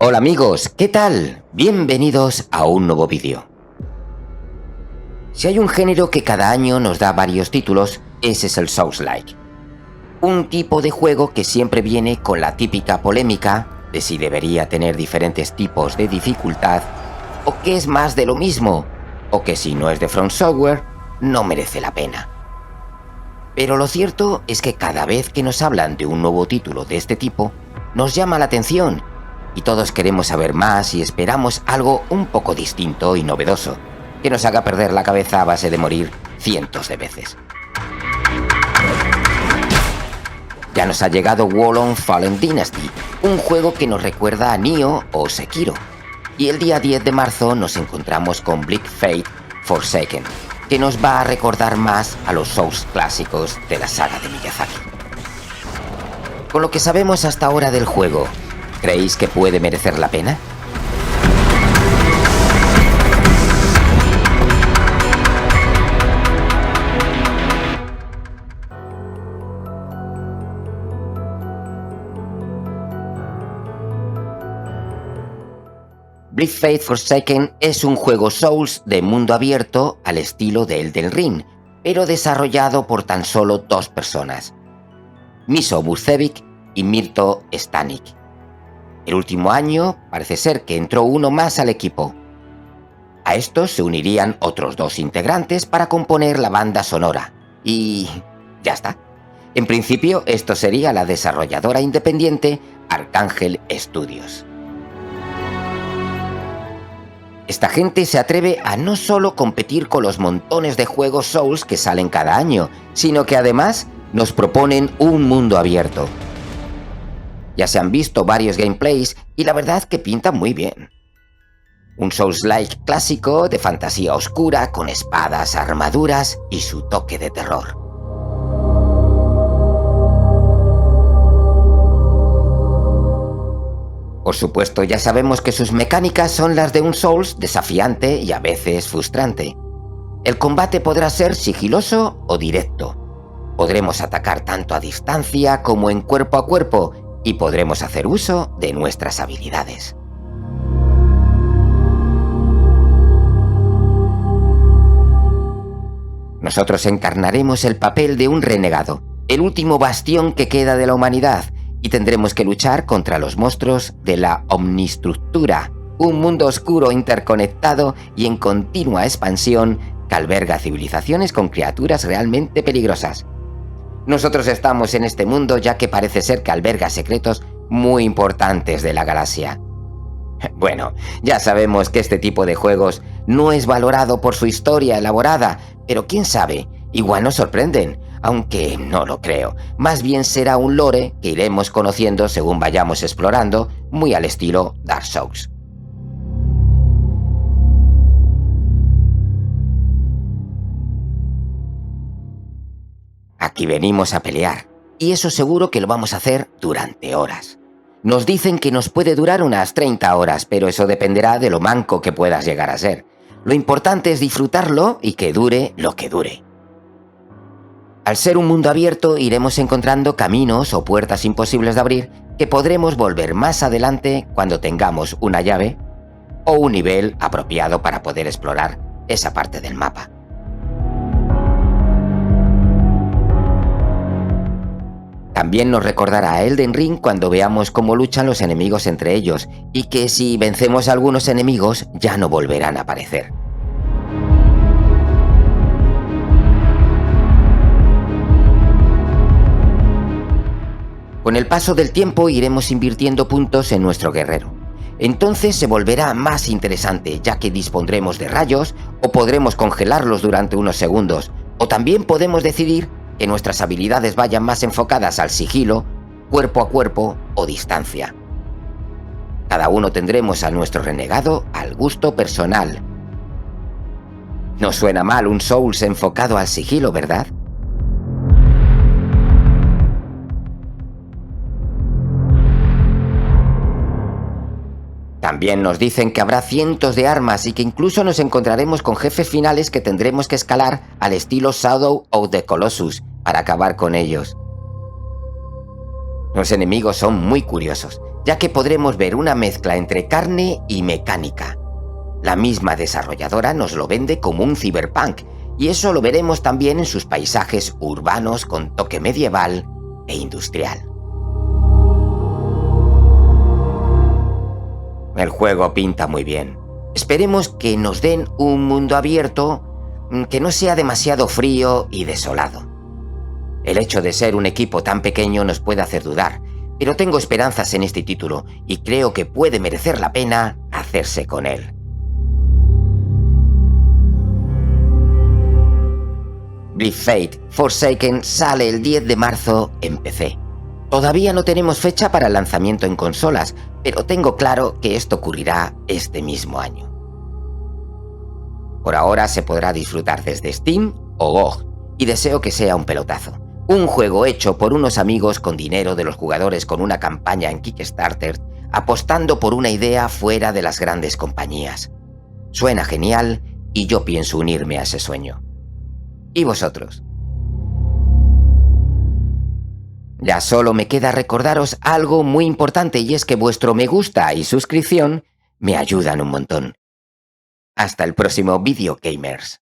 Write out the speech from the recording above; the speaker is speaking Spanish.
Hola amigos, ¿qué tal? Bienvenidos a un nuevo vídeo. Si hay un género que cada año nos da varios títulos, ese es el Souls-like. Un tipo de juego que siempre viene con la típica polémica de si debería tener diferentes tipos de dificultad, o que es más de lo mismo, o que si no es de From Software, no merece la pena. Pero lo cierto es que cada vez que nos hablan de un nuevo título de este tipo, nos llama la atención, y todos queremos saber más y esperamos algo un poco distinto y novedoso, que nos haga perder la cabeza a base de morir cientos de veces. Ya nos ha llegado Wo-Long Fallen Dynasty, un juego que nos recuerda a Nioh o Sekiro. Y el día 10 de marzo nos encontramos con Bleak Fate Forsaken, que nos va a recordar más a los Souls clásicos de la saga de Miyazaki. Con lo que sabemos hasta ahora del juego, ¿creéis que puede merecer la pena? Bleak Fate Forsaken es un juego Souls de mundo abierto al estilo de Elden Ring, pero desarrollado por tan solo dos personas, Miso Burcevic y Mirto Stanik. El último año parece ser que entró uno más al equipo. A estos se unirían otros dos integrantes para componer la banda sonora. Y ya está. En principio, esto sería la desarrolladora independiente Arcángel Studios. Esta gente se atreve a no solo competir con los montones de juegos Souls que salen cada año, sino que además nos proponen un mundo abierto. Ya se han visto varios gameplays y la verdad que pinta muy bien. Un Souls-like clásico de fantasía oscura con espadas, armaduras y su toque de terror. Por supuesto, ya sabemos que sus mecánicas son las de un Souls desafiante y a veces frustrante. El combate podrá ser sigiloso o directo. Podremos atacar tanto a distancia como en cuerpo a cuerpo y podremos hacer uso de nuestras habilidades. Nosotros encarnaremos el papel de un renegado, el último bastión que queda de la humanidad, y tendremos que luchar contra los monstruos de la Omnistructura, un mundo oscuro interconectado y en continua expansión que alberga civilizaciones con criaturas realmente peligrosas. Nosotros estamos en este mundo ya que parece ser que alberga secretos muy importantes de la galaxia. Bueno, ya sabemos que este tipo de juegos no es valorado por su historia elaborada, pero quién sabe, igual nos sorprenden, aunque no lo creo. Más bien será un lore que iremos conociendo según vayamos explorando, muy al estilo Dark Souls. Aquí venimos a pelear, y eso seguro que lo vamos a hacer durante horas. Nos dicen que nos puede durar unas 30 horas, pero eso dependerá de lo manco que puedas llegar a ser. Lo importante es disfrutarlo y que dure lo que dure. Al ser un mundo abierto, iremos encontrando caminos o puertas imposibles de abrir que podremos volver más adelante cuando tengamos una llave o un nivel apropiado para poder explorar esa parte del mapa. También nos recordará a Elden Ring cuando veamos cómo luchan los enemigos entre ellos y que si vencemos a algunos enemigos ya no volverán a aparecer. Con el paso del tiempo iremos invirtiendo puntos en nuestro guerrero. Entonces se volverá más interesante, ya que dispondremos de rayos o podremos congelarlos durante unos segundos, o también podemos decidir que nuestras habilidades vayan más enfocadas al sigilo, cuerpo a cuerpo o distancia. Cada uno tendremos a nuestro renegado al gusto personal. No suena mal un Souls enfocado al sigilo, ¿verdad? También nos dicen que habrá cientos de armas y que incluso nos encontraremos con jefes finales que tendremos que escalar al estilo Shadow of the Colossus para acabar con ellos. Los enemigos son muy curiosos. ya que podremos ver una mezcla entre carne y mecánica. La misma desarrolladora nos lo vende como un cyberpunk, y eso lo veremos también en sus paisajes urbanos con toque medieval e industrial. El juego pinta muy bien. Esperemos que nos den un mundo abierto que no sea demasiado frío y desolado. El hecho de ser un equipo tan pequeño nos puede hacer dudar, pero tengo esperanzas en este título y creo que puede merecer la pena hacerse con él. Bleak Fate Forsaken sale el 10 de marzo en PC. Todavía no tenemos fecha para el lanzamiento en consolas, pero tengo claro que esto ocurrirá este mismo año. Por ahora se podrá disfrutar desde Steam o GOG, y deseo que sea un pelotazo. Un juego hecho por unos amigos con dinero de los jugadores con una campaña en Kickstarter, apostando por una idea fuera de las grandes compañías. Suena genial y yo pienso unirme a ese sueño. ¿Y vosotros? Ya solo me queda recordaros algo muy importante, y es que vuestro me gusta y suscripción me ayudan un montón. Hasta el próximo vídeo, gamers.